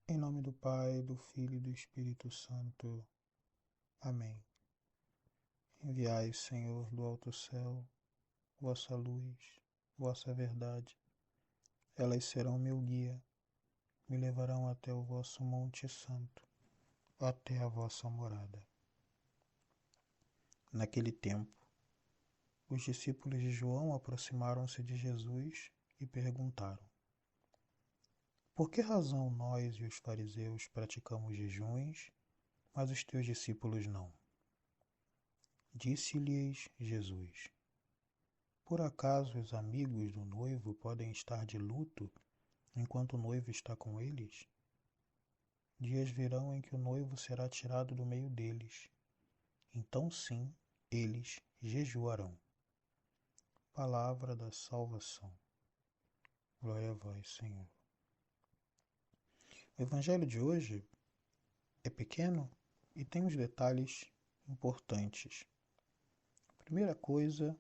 Em nome do Pai, do Filho e do Espírito Santo. Amém. Enviai, Senhor, do alto céu, vossa luz, vossa verdade. Elas serão meu guia, me levarão até o vosso Monte Santo, até a vossa morada. Naquele tempo, os discípulos de João aproximaram-se de Jesus e perguntaram: Por que razão nós e os fariseus praticamos jejuns, mas os teus discípulos não? Disse-lhes Jesus: Por acaso os amigos do noivo podem estar de luto enquanto o noivo está com eles? Dias virão em que o noivo será tirado do meio deles. Então sim, eles jejuarão. Palavra da salvação. Glória a vós, Senhor. O evangelho de hoje é pequeno e tem uns detalhes importantes. A primeira coisa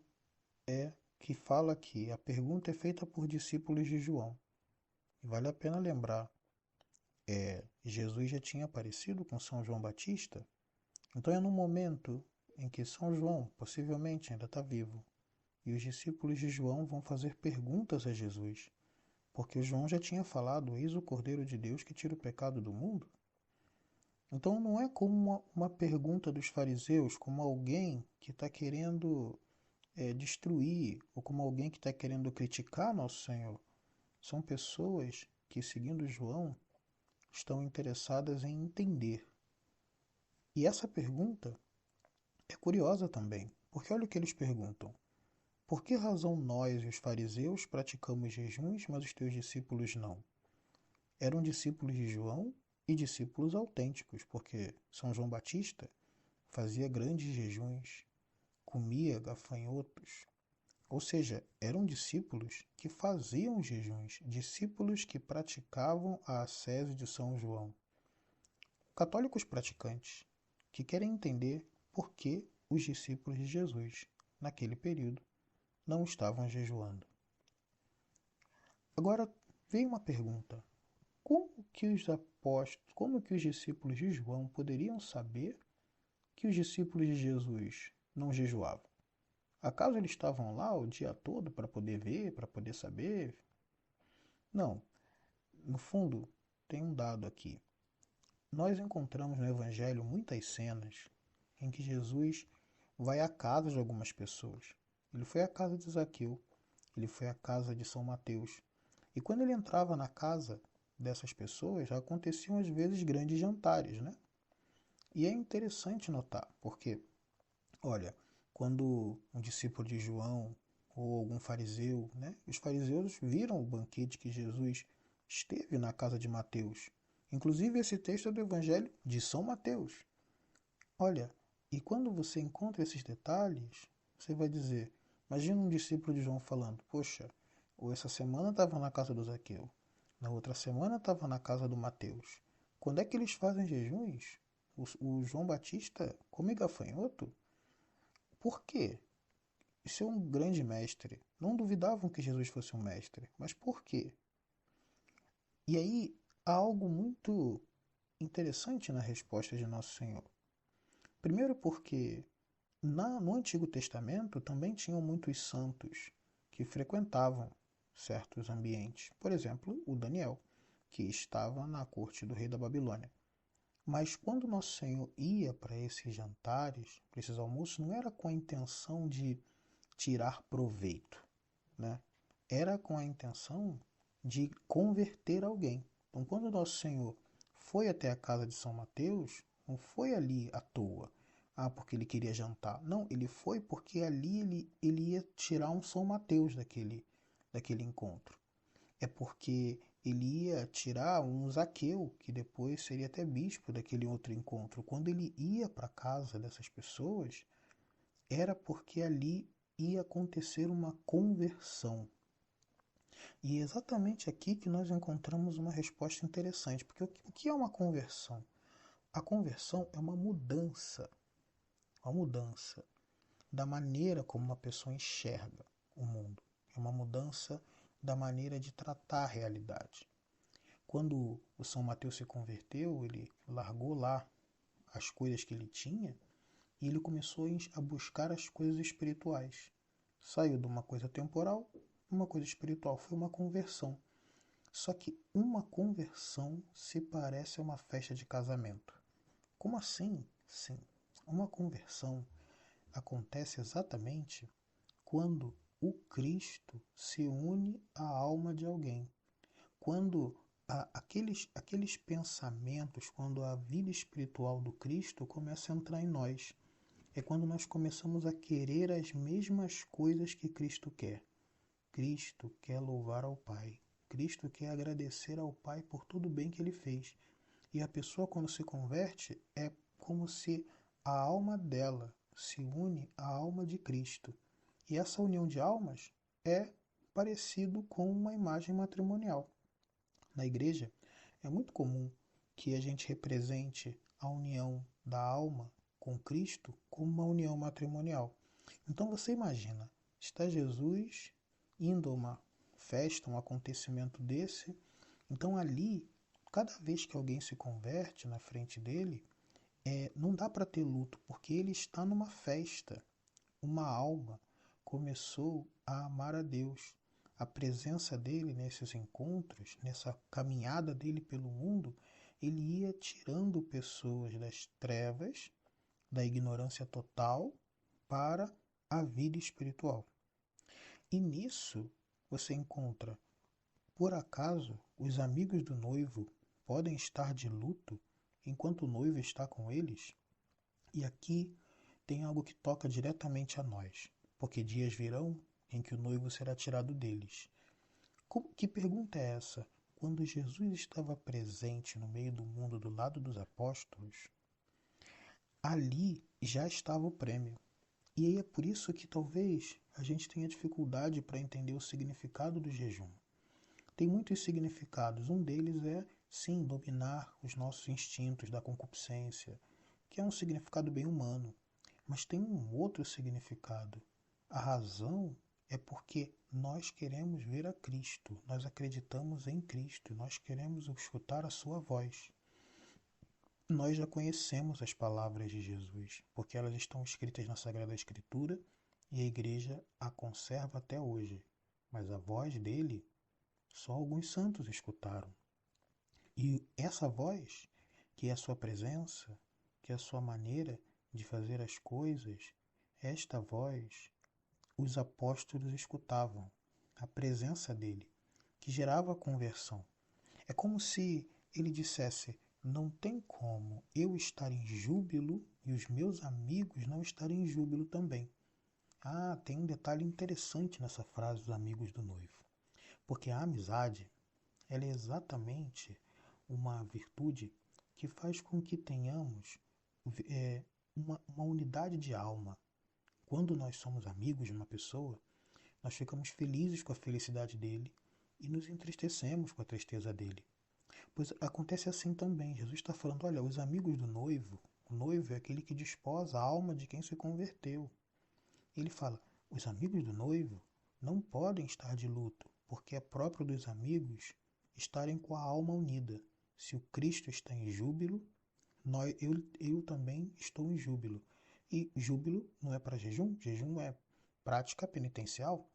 é que fala que a pergunta é feita por discípulos de João. E vale a pena lembrar, Jesus já tinha aparecido com São João Batista, então é no momento em que São João possivelmente ainda está vivo, e os discípulos de João vão fazer perguntas a Jesus, porque João já tinha falado: Eis o Cordeiro de Deus que tira o pecado do mundo. Então não é como uma pergunta dos fariseus, como alguém que está querendo destruir, ou como alguém que está querendo criticar nosso Senhor. São pessoas que, seguindo João, estão interessadas em entender. E essa pergunta é curiosa também, porque olha o que eles perguntam: Por que razão nós e os fariseus praticamos jejuns, mas os teus discípulos não? Eram discípulos de João e discípulos autênticos, porque São João Batista fazia grandes jejuns, comia gafanhotos, ou seja, eram discípulos que faziam jejuns, discípulos que praticavam a ascese de São João. Católicos praticantes que querem entender por que os discípulos de Jesus, naquele período, não estavam jejuando. Agora vem uma pergunta: como que os discípulos de João poderiam saber que os discípulos de Jesus não jejuavam? Acaso eles estavam lá o dia todo para poder ver, para poder saber? Não. No fundo, tem um dado aqui. Nós encontramos no Evangelho muitas cenas em que Jesus vai à casa de algumas pessoas. Ele foi à casa de Zaqueu, ele foi à casa de São Mateus. E quando ele entrava na casa dessas pessoas, já aconteciam às vezes grandes jantares, né? E é interessante notar, porque, olha, quando um discípulo de João ou algum fariseu, né? Os fariseus viram o banquete que Jesus esteve na casa de Mateus. Inclusive esse texto é do Evangelho de São Mateus. Olha, e quando você encontra esses detalhes, você vai dizer, imagina um discípulo de João falando: Poxa, ou essa semana estava na casa do Zaqueu, na outra semana estava na casa do Mateus. Quando é que eles fazem jejuns? O João Batista come gafanhoto? Por quê? Isso é um grande mestre. Não duvidavam que Jesus fosse um mestre. Mas por quê? E aí há algo muito interessante na resposta de Nosso Senhor. Primeiro porque no Antigo Testamento também tinham muitos santos que frequentavam certos ambientes. Por exemplo, o Daniel, que estava na corte do rei da Babilônia. Mas quando Nosso Senhor ia para esses jantares, para esses almoços, não era com a intenção de tirar proveito, né? Era com a intenção de converter alguém. Então, quando Nosso Senhor foi até a casa de São Mateus, não foi ali à toa. Ah, porque ele queria jantar. Não, ele foi porque ali ele ia tirar um São Mateus daquele encontro. É porque ele ia tirar um Zaqueu, que depois seria até bispo daquele outro encontro. Quando ele ia para a casa dessas pessoas, era porque ali ia acontecer uma conversão. E é exatamente aqui que nós encontramos uma resposta interessante, porque o que é uma conversão? A conversão é uma mudança da maneira como uma pessoa enxerga o mundo, é uma mudança da maneira de tratar a realidade. Quando o São Mateus se converteu, ele largou lá as coisas que ele tinha e ele começou a buscar as coisas espirituais. Saiu de uma coisa temporal, uma coisa espiritual. Foi uma conversão. Só que uma conversão se parece a uma festa de casamento. Como assim? Sim, uma conversão acontece exatamente quando o Cristo se une à alma de alguém. Quando aqueles pensamentos, quando a vida espiritual do Cristo começa a entrar em nós. É quando nós começamos a querer as mesmas coisas que Cristo quer. Cristo quer louvar ao Pai. Cristo quer agradecer ao Pai por tudo o bem que ele fez. E a pessoa, quando se converte, é como se a alma dela se une à alma de Cristo. E essa união de almas é parecido com uma imagem matrimonial. Na igreja, é muito comum que a gente represente a união da alma com Cristo como uma união matrimonial. Então você imagina, está Jesus indo a uma festa, um acontecimento desse, então ali, cada vez que alguém se converte na frente dele, não dá para ter luto, porque ele está numa festa. Uma alma começou a amar a Deus. A presença dele nesses encontros, nessa caminhada dele pelo mundo, ele ia tirando pessoas das trevas, da ignorância total, para a vida espiritual. E nisso você encontra, por acaso, os amigos do noivo podem estar de luto enquanto o noivo está com eles? E aqui tem algo que toca diretamente a nós, porque dias virão em que o noivo será tirado deles. Que pergunta é essa? Quando Jesus estava presente no meio do mundo do lado dos apóstolos, ali já estava o prêmio. E aí é por isso que talvez a gente tenha dificuldade para entender o significado do jejum. Tem muitos significados. Um deles é, sim, dominar os nossos instintos da concupiscência, que é um significado bem humano. Mas tem um outro significado. A razão é porque nós queremos ver a Cristo, nós acreditamos em Cristo, nós queremos escutar a sua voz. Nós já conhecemos as palavras de Jesus, porque elas estão escritas na Sagrada Escritura e a igreja a conserva até hoje. Mas a voz dele, só alguns santos escutaram. E essa voz, que é a sua presença, que é a sua maneira de fazer as coisas, esta voz os apóstolos escutavam, a presença dele, que gerava conversão. É como se ele dissesse: não tem como eu estar em júbilo e os meus amigos não estarem em júbilo também. Ah, tem um detalhe interessante nessa frase dos amigos do noivo. Porque a amizade, ela é exatamente uma virtude que faz com que tenhamos uma unidade de alma. Quando nós somos amigos de uma pessoa, nós ficamos felizes com a felicidade dele e nos entristecemos com a tristeza dele. Pois acontece assim também. Jesus está falando: olha, os amigos do noivo, o noivo é aquele que desposa a alma de quem se converteu. Ele fala: os amigos do noivo não podem estar de luto, porque é próprio dos amigos estarem com a alma unida. Se o Cristo está em júbilo, eu também estou em júbilo. E júbilo não é para jejum, jejum é prática penitencial.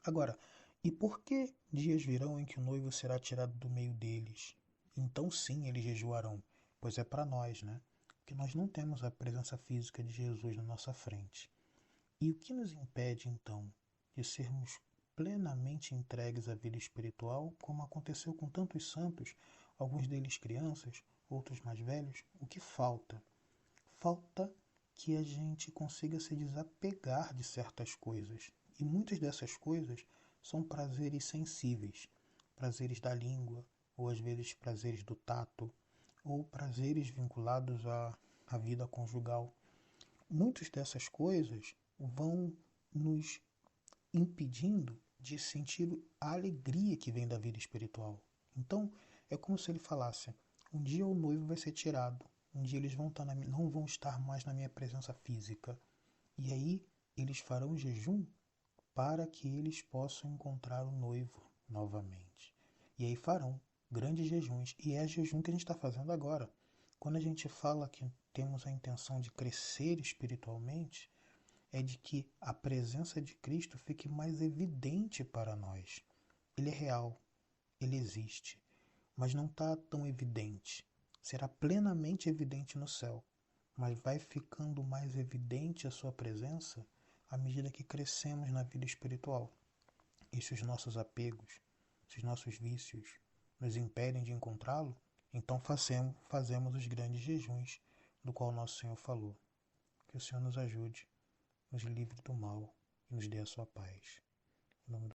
Agora, e por que dias virão em que o noivo será tirado do meio deles? Então sim, eles jejuarão, pois é para nós, né? Porque nós não temos a presença física de Jesus na nossa frente. E o que nos impede, então, de sermos plenamente entregues à vida espiritual, como aconteceu com tantos santos, alguns deles crianças, outros mais velhos? O que falta? Falta que a gente consiga se desapegar de certas coisas. E muitas dessas coisas são prazeres sensíveis, prazeres da língua, ou às vezes prazeres do tato, ou prazeres vinculados à vida conjugal. Muitas dessas coisas vão nos impedindo de sentir a alegria que vem da vida espiritual. Então, é como se ele falasse: um dia o noivo vai ser tirado, um dia eles não vão estar mais na minha presença física. E aí eles farão jejum para que eles possam encontrar o noivo novamente. E aí farão grandes jejuns. E é jejum que a gente está fazendo agora. Quando a gente fala que temos a intenção de crescer espiritualmente, é de que a presença de Cristo fique mais evidente para nós. Ele é real, ele existe, mas não está tão evidente. Será plenamente evidente no céu, mas vai ficando mais evidente a sua presença à medida que crescemos na vida espiritual. E se os nossos apegos, se os nossos vícios nos impedem de encontrá-lo, então fazemos os grandes jejuns do qual nosso Senhor falou. Que o Senhor nos ajude, nos livre do mal e nos dê a sua paz. Em nome